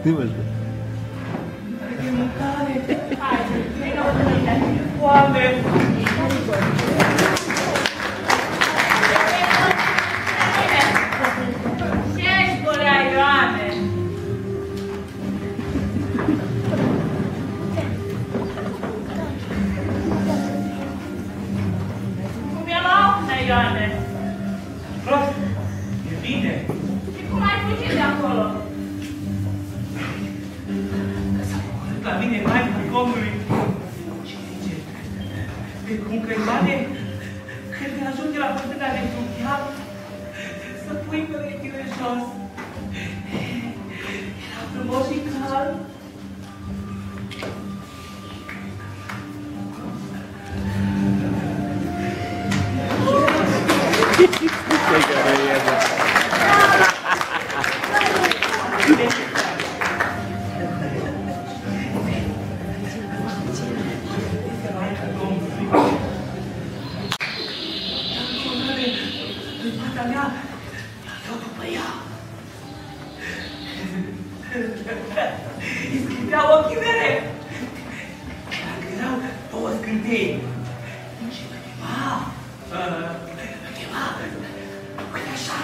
Oameni! Ce-și gura, Ioane? Cum e la ocna, Ioane? Prost, e bine. Și cum ai fugit de acolo? S-a făcut la mine mai Domnului. Ce zice? De cum că Ioane, când ajunge la fântâna de fructial, să pui perechile jos. Era frumos și cald. Îi scriteau ochii mele. Dacă erau două scântei. Și mă chema, uite așa.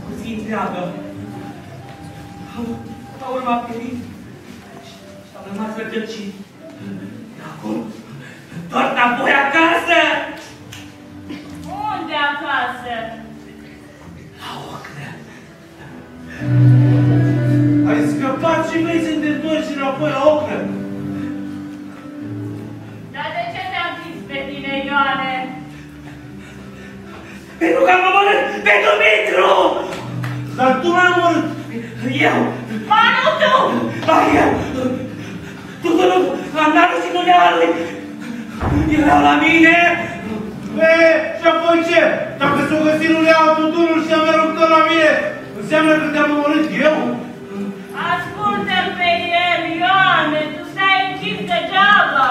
Cu zi întreagă. Au urmat perit și am rămas rătăcit. Acum, întorc înapoi acasă. Unde acasă? La ocnă. Ai scăpat și vrei să te întorci înapoi la ocnă? Dar de ce te-am zis pe tine, Ioane? Pentru că am omorât pe Dumitru! Dar tu l-ai omorât! Eu! Ba, nu tu! Ba, eu! Tuturor amnarul și dunealui! Erau la mine! Și apoi ce? Dacă s-o găsi nu le iau tuturul și am merut tot la mine, înseamnă că te-am omorât eu? Ascultă-l pe el, Ioane, tu stai închis degeaba.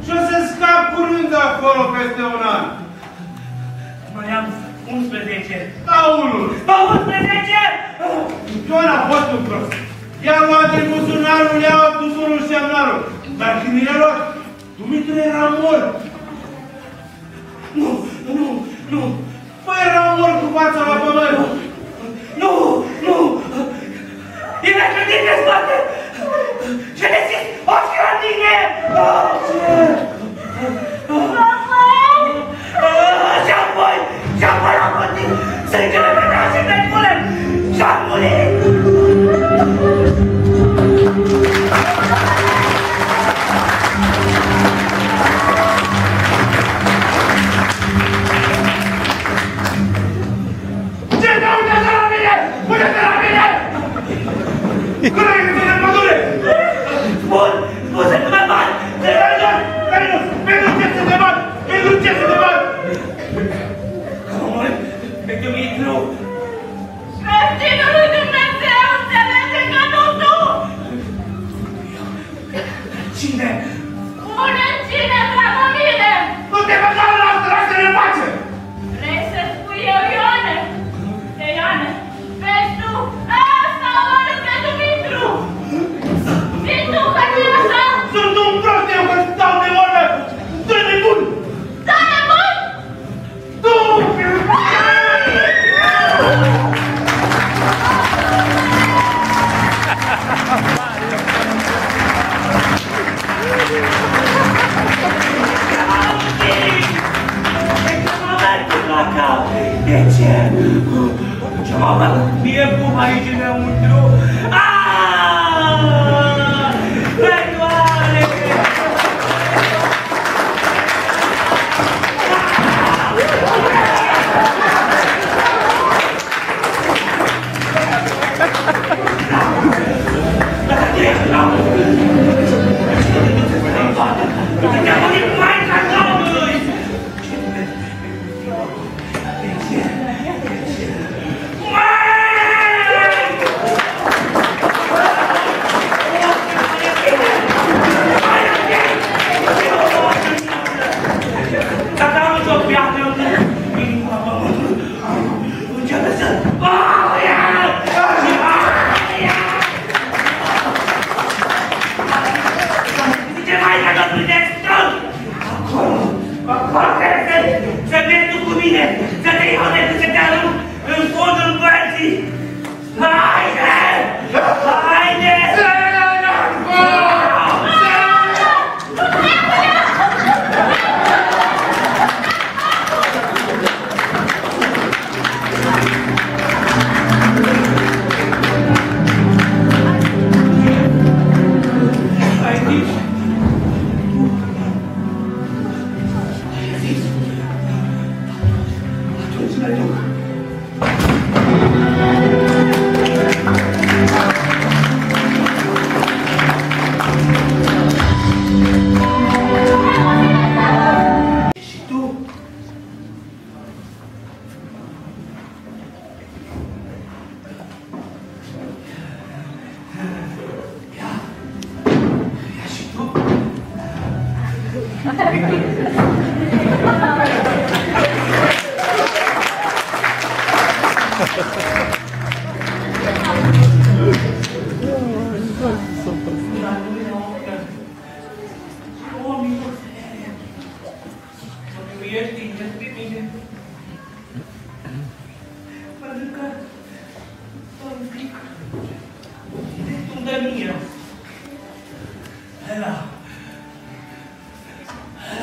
Și o să scap curând de acolo peste un an. Mai am 11. Da, unul! Ba, 11! Ioan a fost un prost. I-a luat din buzunarul, i-a luat tuturul și amnarul. Dar când i-a luat, Dumitru era mort. Nu! Păi era mort cu fața la pământ. Nu! E mi-a credit de spate! Și le zis, ochii la tine! Și apoi am pătit sângele pe nas și pe cule! Și-am murit! Ce te uite-te la mine? Uite-te la mine! Cum ai gândit în pădure? Spun să nu mă bat! Pentru ce să te bat? Pentru ce să te bat? Omorât pe Dumitru! Merginul lui Dumnezeu înțelege că nu tu! Cine? Spune cine, dragă mine! Nu te băga la altă, lasă-ne în pace! Vrei să spui eu, Ioane? De Ioane, vezi tu? Asta o arăt pe Dumitru! Și tu că nu-i așa? Sunt un prost eu că stau de vorbă! Dă nebun! Da, nebun? Tu! De ce? Ce m-a luat mie cum aici înăuntru? Perioare! Te-am murit Maica Domnului! De ce?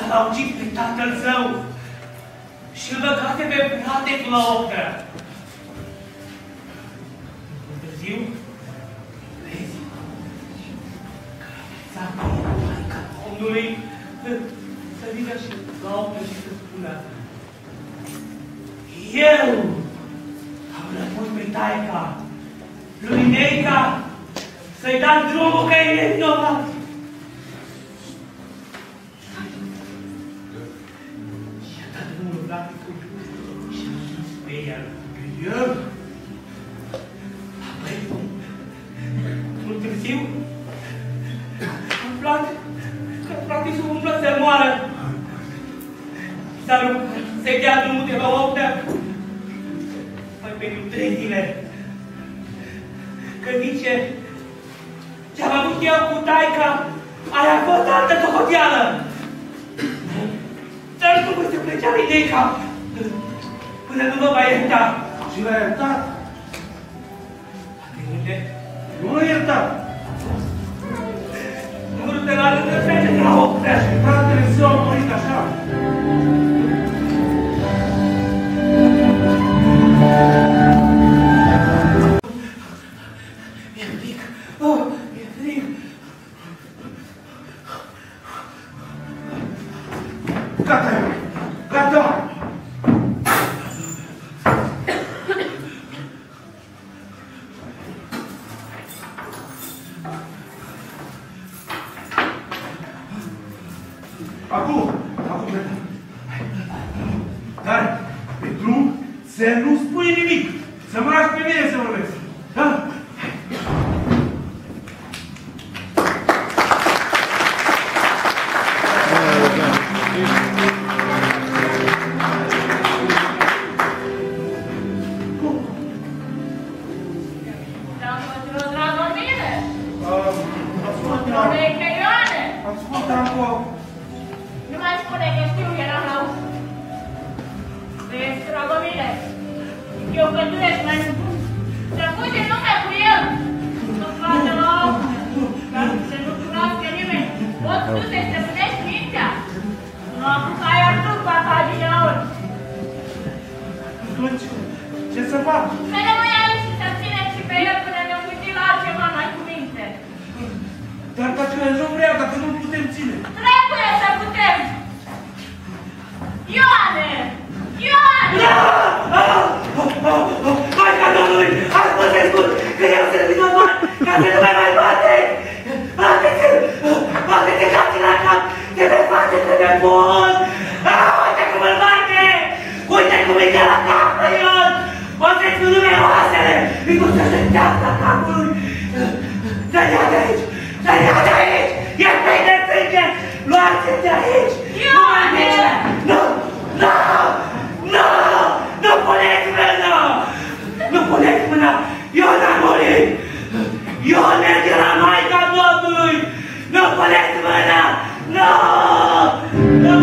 L-a ucis pe tatăl său și îl băgase pe frate la ocă. Târziu, vezi că s-a maica Domnului să vină și la ocă și să spună: eu am răpus pe taica lui Neica să-i dau drumul că e nevinovat. El, apoi, mult târziu, am aflat că frate se umblă să moară. S-a rupt să-i dea drumul de la optă, mai pentru 3 zile. Că zice, ce-am avut eu cu taica, aia a fost altă socoteală. Dar nu voi să plece la Neica până nu mă va ierta. Și l-a iertat? De unde? Nu l-a iertat. Nu te la rândă fete de la optă. Și fratele său a murit așa. Mi-e fric. Oh, mi-e fric. Gata! Gata! Acum plecăm. Dar pe drum să nu spui nimic. Să mă lași pe mine să vorbesc. Da? Ce să fac? Să rămâi aici și să țineți și pe el până ne-am gândit la altceva mai cu minte. Dar dacă nu vrea, dacă nu putem ține. Trebuie să putem! Ioane! Ioane! Maica Domnului! Ați fost să spun că eu sunt vinovat ca să nu mai bate! Bate-te capii la cap! Te vei face să ne bun! Uite cum îl bate! Uite cum îi dă la cap pe Ion! O să-i spun numele oasele! Îi pot să-și întească capul lui! Să-i ia de aici! Să-i ia de aici! E plin de sânge! Luați-l de aici! Ioane! Nu! Nu! Nu! Nu puneți mâna! Nu puneți mâna! Ion a murit! Ion merge la Maica Domnului! Nu puneți mâna! Nu! Nu!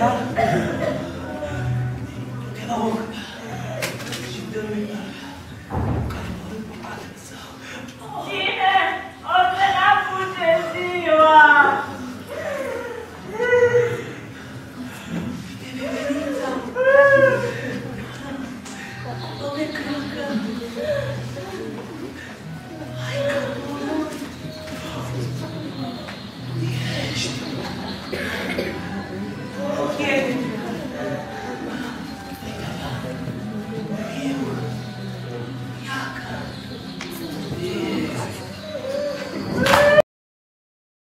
Iar